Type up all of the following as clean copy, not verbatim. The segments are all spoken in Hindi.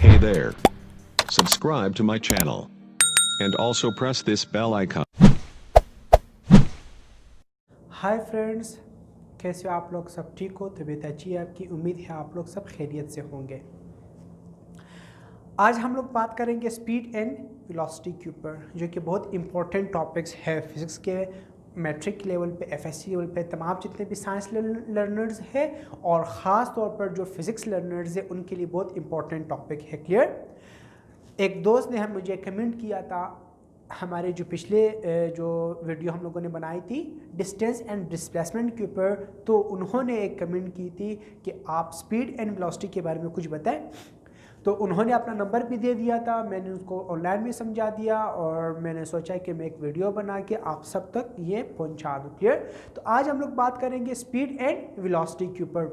Hey there. Subscribe to my channel. And also press this bell icon. Hi friends, कैसे हो आप लोग? सब ठीक हो? तबीयत अच्छी है आपकी? उम्मीद है आप लोग सब खैरियत से होंगे। आज हम लोग बात करेंगे स्पीड एंड वेलोसिटी के ऊपर, जो कि बहुत इंपॉर्टेंट टॉपिक्स है फिज़िक्स के मैट्रिक लेवल पे, एफएससी लेवल पे। तमाम जितने भी साइंस लर्नर्स हैं और ख़ास तौर पर जो फिज़िक्स लर्नर्स हैं उनके लिए बहुत इंपॉर्टेंट टॉपिक है। क्लियर? एक दोस्त ने मुझे कमेंट किया था हमारे जो पिछले जो वीडियो हम लोगों ने बनाई थी डिस्टेंस एंड डिस्प्लेसमेंट के ऊपर, तो उन्होंने एक कमेंट की थी कि आप स्पीड एंड वेलोसिटी के बारे में कुछ बताएं। तो उन्होंने अपना नंबर भी दे दिया था, मैंने उसको ऑनलाइन भी समझा दिया और मैंने सोचा कि मैं एक वीडियो बना के आप सब तक ये पहुंचा दूँ। क्लियर? तो आज हम लोग बात करेंगे स्पीड एंड वेलोसिटी के ऊपर।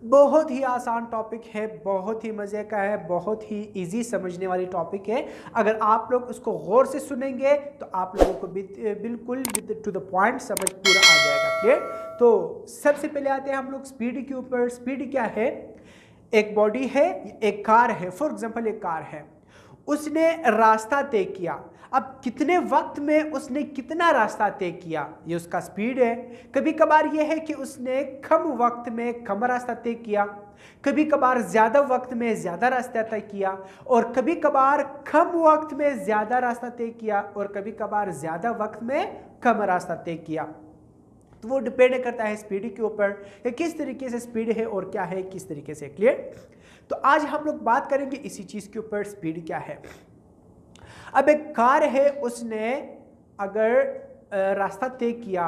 बहुत ही आसान टॉपिक है, बहुत ही मज़े का है, बहुत ही इजी समझने वाली टॉपिक है। अगर आप लोग उसको गौर से सुनेंगे तो आप लोगों को बिल्कुल टू द पॉइंट समझ पूरा आ जाएगा। क्लियर? तो सबसे पहले आते हैं हम लोग स्पीड के ऊपर। स्पीड क्या है? एक बॉडी है, एक कार है, फॉर एग्जांपल एक कार है, उसने रास्ता तय किया। अब कितने वक्त में उसने कितना रास्ता तय किया, ये उसका स्पीड है। कभी कभार ये है कि उसने कम वक्त में कम रास्ता तय किया, कभी कभार ज़्यादा वक्त में ज़्यादा रास्ता तय किया, और कभी कभार कम वक्त में ज़्यादा रास्ता तय किया, और कभी कभार ज़्यादा वक्त में कम रास्ता तय किया। तो वो डिपेंड करता है स्पीड के ऊपर कि किस तरीके से स्पीड है और क्या है किस तरीके से। क्लियर? तो आज हम लोग बात करेंगे इसी चीज़ के ऊपर, स्पीड क्या है। अब एक कार है, उसने अगर रास्ता तय किया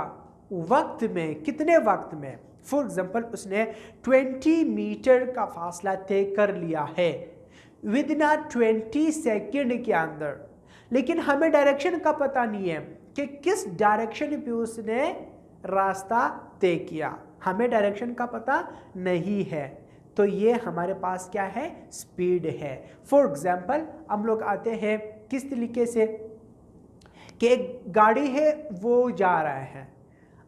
वक्त में, कितने वक्त में, फॉर एग्जांपल उसने 20 मीटर का फासला तय कर लिया है विद इन 20 सेकेंड के अंदर, लेकिन हमें डायरेक्शन का पता नहीं है कि किस डायरेक्शन पे उसने रास्ता तय किया, हमें डायरेक्शन का पता नहीं है। तो ये हमारे पास क्या है? स्पीड है। फॉर एग्जांपल हम लोग आते हैं किस तरीके से कि एक गाड़ी है, वो जा रहा है।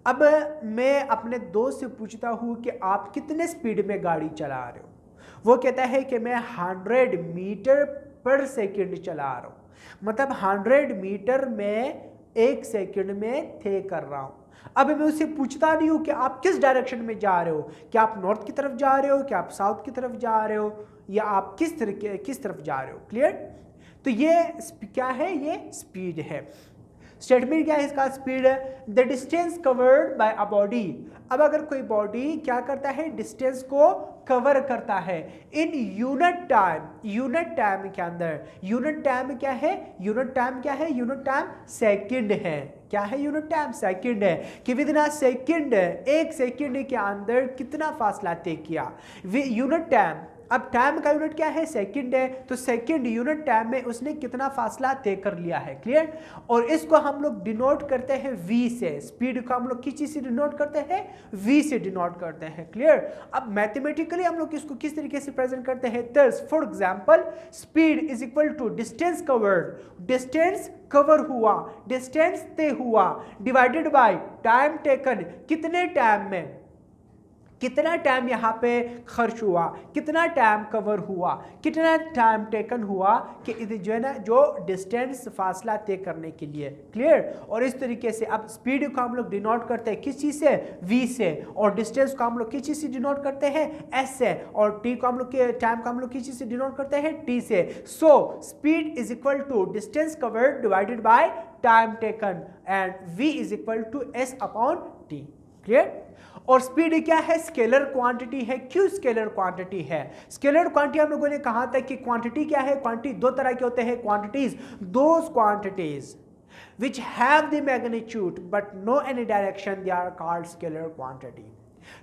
अब मैं अपने दोस्त से पूछता हूँ कि आप कितने स्पीड में गाड़ी चला रहे हो? वो कहता है कि मैं 100 मीटर पर सेकंड चला रहा हूँ, मतलब 100 मीटर में 1 सेकंड में तय कर रहा हूँ। अब मैं उससे पूछता नहीं हूँ कि आप किस डायरेक्शन में जा रहे हो, क्या आप नॉर्थ की तरफ जा रहे हो, क्या आप साउथ की तरफ जा रहे हो, या आप किस तरफ जा रहे हो। क्लियर? तो ये क्या है? ये स्पीड है। स्टेटमेंट क्या है इसका? स्पीड है the distance covered by a body. अब अगर कोई बॉडी क्या करता है? डिस्टेंस को कवर करता है in unit time. Unit time के अंदर, यूनिट टाइम क्या है? यूनिट टाइम क्या है? यूनिट टाइम सेकंड है। क्या है? यूनिट टाइम सेकंड है कि विद इन सेकंड, 1 सेकंड के अंदर कितना फासला तय किया। यूनिट टाइम, अब टाइम का यूनिट क्या है? सेकंड है, तो सेकंड यूनिट टाइम में उसने कितना फासला तय कर लिया है। क्लियर? और इसको हम लोग डिनोट करते हैं वी से। स्पीड को हम लोग किस चीज से डिनोट करते हैं? वी से डिनोट करते हैं। क्लियर? अब मैथमेटिकली हम लोग इसको किस तरीके से प्रेजेंट करते हैं? Thus for example speed is equal to distance covered, distance cover हुआ, डिस्टेंस तय हुआ, डिवाइडेड बाय टाइम टेकन, कितने टाइम में, कितना टाइम यहाँ पे खर्च हुआ, कितना टाइम कवर हुआ, कितना टाइम टेकन हुआ कि जो है ना, जो डिस्टेंस फासला तय करने के लिए। क्लियर? और इस तरीके से अब स्पीड को हम लोग डिनोट करते हैं किस चीज़ से? वी से। और डिस्टेंस को हम लोग किस चीज़ से डिनोट करते हैं? एस से। और टी को हम लोग टाइम को हम लोग किस चीज़ से डिनोट करते हैं? टी से। So speed is equal to distance covered divided by time taken, and V is equal to S upon T. Clear? और स्पीड क्या है? स्केलर क्वांटिटी है। क्यों स्केलर क्वांटिटी है? स्केलर क्वांटिटी हम लोगों ने कहा था कि क्वांटिटी क्या है? क्वांटिटी दो तरह के होते हैं quantities. Those quantities which have the magnitude but no any direction, they are called scalar quantity.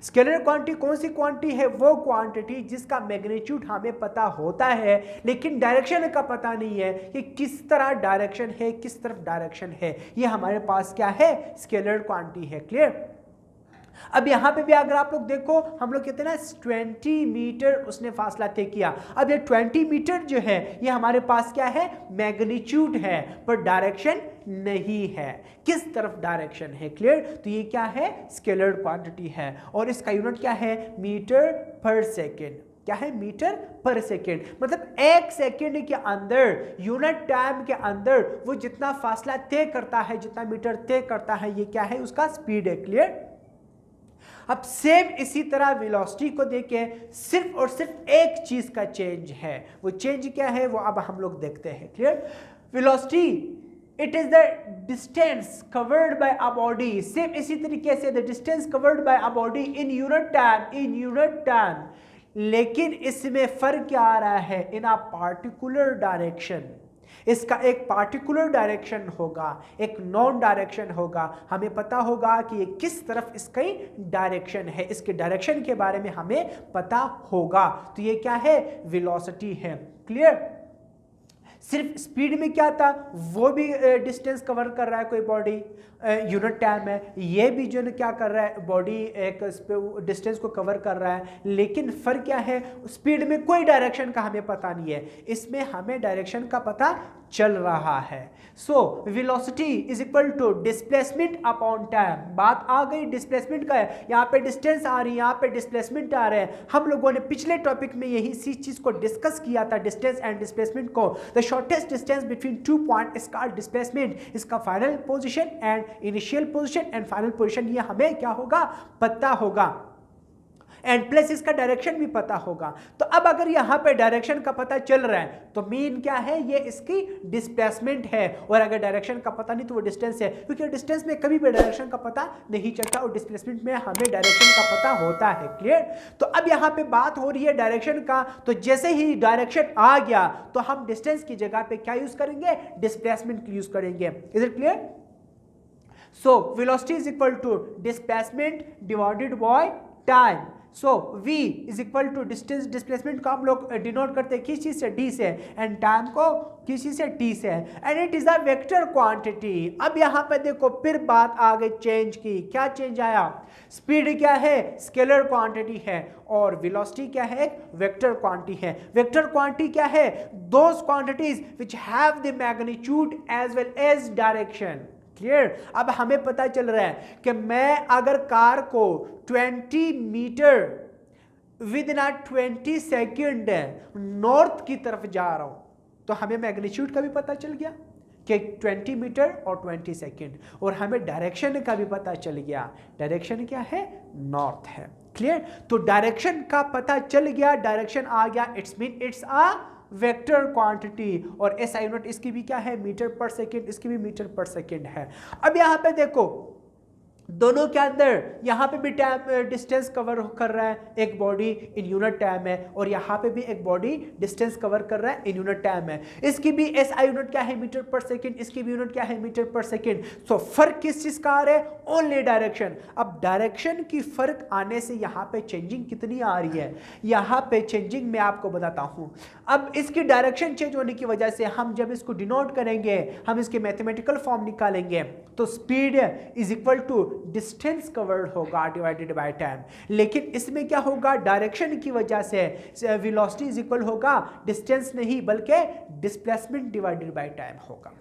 Scalar quantity कौन सी क्वांटिटी है? वो क्वांटिटी जिसका मैग्नीट्यूड हमें पता होता है लेकिन डायरेक्शन का पता नहीं है कि किस तरह डायरेक्शन है, किस तरफ डायरेक्शन है। ये हमारे पास क्या है? स्केलर क्वांटिटी है। क्लियर? अब यहाँ पे भी अगर आप लोग देखो, हम लोग कहते हैं ना 20 मीटर उसने फासला तय किया। अब ये 20 मीटर जो है ये हमारे पास क्या है? मैग्नीट्यूड है, पर डायरेक्शन नहीं है, किस तरफ डायरेक्शन है। क्लियर? तो ये क्या है? स्केलर क्वांटिटी है और इसका यूनिट क्या है? मीटर पर सेकेंड। क्या है, मीटर पर सेकेंड। मतलब एक सेकेंड के अंदर, यूनिट टाइम के अंदर वो जितना फासला तय करता है, जितना मीटर तय करता है, ये क्या है, उसका स्पीड है। क्लियर। अब सेम इसी तरह वेलोसिटी को देखें, सिर्फ और सिर्फ एक चीज का चेंज है। वो चेंज क्या है वो अब हम लोग देखते हैं। Clear. Velocity it is the distance covered by a body. Same इसी तरीके से the distance covered by a body in unit time, लेकिन इसमें फर्क क्या आ रहा है, इन अ पार्टिकुलर डायरेक्शन। इसका एक पार्टिकुलर डायरेक्शन होगा, एक नॉन डायरेक्शन होगा। हमें पता होगा कि ये किस तरफ इसकी डायरेक्शन है, इसके डायरेक्शन के बारे में हमें पता होगा। तो ये क्या है, वेलोसिटी है। क्लियर। सिर्फ स्पीड में क्या था, वो भी डिस्टेंस कवर कर रहा है कोई बॉडी, यूनिट टाइम है। ये भी जो क्या कर रहा है, बॉडी एक डिस्टेंस को कवर कर रहा है, लेकिन फर्क क्या है, स्पीड में कोई डायरेक्शन का हमें पता नहीं है, इसमें हमें डायरेक्शन का पता चल रहा है। So velocity is equal to displacement upon time. बात आ गई डिस्प्लेसमेंट का है, यहाँ पे डिस्टेंस आ रही है, यहाँ पे डिस्प्लेसमेंट आ रहे हैं। हम लोगों ने पिछले टॉपिक में यही इसी चीज को डिस्कस किया था, डिस्टेंस एंड डिस्प्लेसमेंट को। The shortest distance between 2 point is called displacement. इसका final position and initial position and final position ये हमें क्या होगा, पता होगा, एंड प्लस इसका डायरेक्शन भी पता होगा। तो अब अगर यहां पे डायरेक्शन का पता चल रहा है तो मीन क्या है, ये इसकी डिस्प्लेसमेंट है। और अगर डायरेक्शन का पता नहीं तो वो डिस्टेंस है, क्योंकि डिस्टेंस में कभी भी डायरेक्शन का पता नहीं चलता और डिस्प्लेसमेंट में हमें डायरेक्शन का पता होता है। क्लियर। तो अब यहां पे बात हो रही है डायरेक्शन का, तो जैसे ही डायरेक्शन आ गया तो हम डिस्टेंस की जगह पे क्या यूज करेंगे, डिस्प्लेसमेंट यूज करेंगे। Is it clear. So velocity is equal to displacement divided by time. So v is equal to distance, displacement को हम लोग डिनोट करते हैं किस चीज से, d से, एंड टाइम को किस चीज से, t से, and it is a vector quantity. अब यहाँ पे देखो फिर बात आ गई चेंज की। क्या चेंज आया, स्पीड क्या है, स्केलर क्वांटिटी है, और वेलोसिटी क्या है, एक वेक्टर क्वांटिटी है। वेक्टर क्वांटिटी क्या है, those quantities which have the magnitude as well as direction. Clear. अब हमें पता चल रहा है कि मैं अगर कार को 20 metre within 20 second north की तरफ जा रहा हूं तो हमें मैग्नीट्यूड का भी पता चल गया कि 20 मीटर और 20 सेकेंड, और हमें डायरेक्शन का भी पता चल गया, डायरेक्शन क्या है, नॉर्थ है। क्लियर। तो डायरेक्शन का पता चल गया, डायरेक्शन आ गया, it's mean it's a vector quantity. और एसआई यूनिट इसकी भी क्या है, मीटर पर सेकेंड, इसकी भी मीटर पर सेकेंड है। अब यहां पे देखो दोनों के अंदर यहाँ पे भी टाइम डिस्टेंस कवर कर रहा है, एक बॉडी इन यूनिट टाइम है, और यहाँ पे भी एक बॉडी डिस्टेंस कवर कर रहा है इन यूनिट टाइम है। इसकी भी एसआई यूनिट क्या है, मीटर पर सेकेंड, इसकी भी यूनिट क्या है, मीटर पर सेकेंड। सो फर्क किस चीज का आ रहा है, ओनली डायरेक्शन। अब डायरेक्शन की फर्क आने से यहाँ पे चेंजिंग कितनी आ रही है, यहाँ पे चेंजिंग मैं आपको बताता हूँ। अब इसकी डायरेक्शन चेंज होने की वजह से हम जब इसको डिनोट करेंगे, हम इसके मैथमेटिकल फॉर्म निकालेंगे, तो speed is equal to distance covered होगा डिवाइडेड बाय टाइम। लेकिन इसमें क्या होगा, डायरेक्शन की वजह से वेलोसिटी इज इक्वल होगा डिस्टेंस नहीं बल्कि डिस्प्लेसमेंट डिवाइडेड बाय टाइम होगा।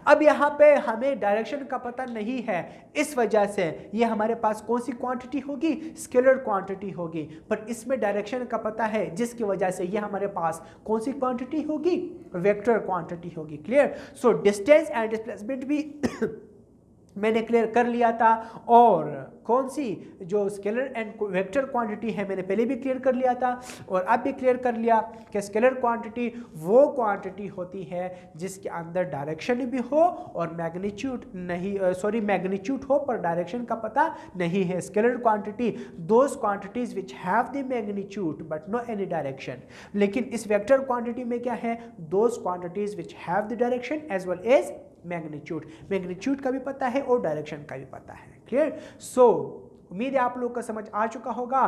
अब यहां पे हमें डायरेक्शन का पता नहीं है, इस वजह से ये हमारे पास कौन सी क्वांटिटी होगी, स्केलर क्वांटिटी होगी, पर इसमें डायरेक्शन का पता है जिसकी वजह से ये हमारे पास कौन सी क्वांटिटी होगी, वेक्टर क्वांटिटी होगी। Clear. So distance and displacement भी मैंने क्लियर कर लिया था, और कौन सी जो स्केलर एंड वेक्टर क्वांटिटी है मैंने पहले भी क्लियर कर लिया था, और अब भी क्लियर कर लिया कि स्केलर क्वांटिटी वो क्वांटिटी होती है जिसके अंदर डायरेक्शन भी हो और मैग्नीट्यूड नहीं, मैग्नीट्यूड हो पर डायरेक्शन का पता नहीं है। Scalar quantity those quantities which have the magnitude but no any direction. लेकिन इस वेक्टर क्वांटिटी में क्या है, those quantities which have the direction as well as magnitude. Magnitude का भी पता है और डायरेक्शन का भी पता है। क्लियर। सो उम्मीद है आप लोग का समझ आ चुका होगा।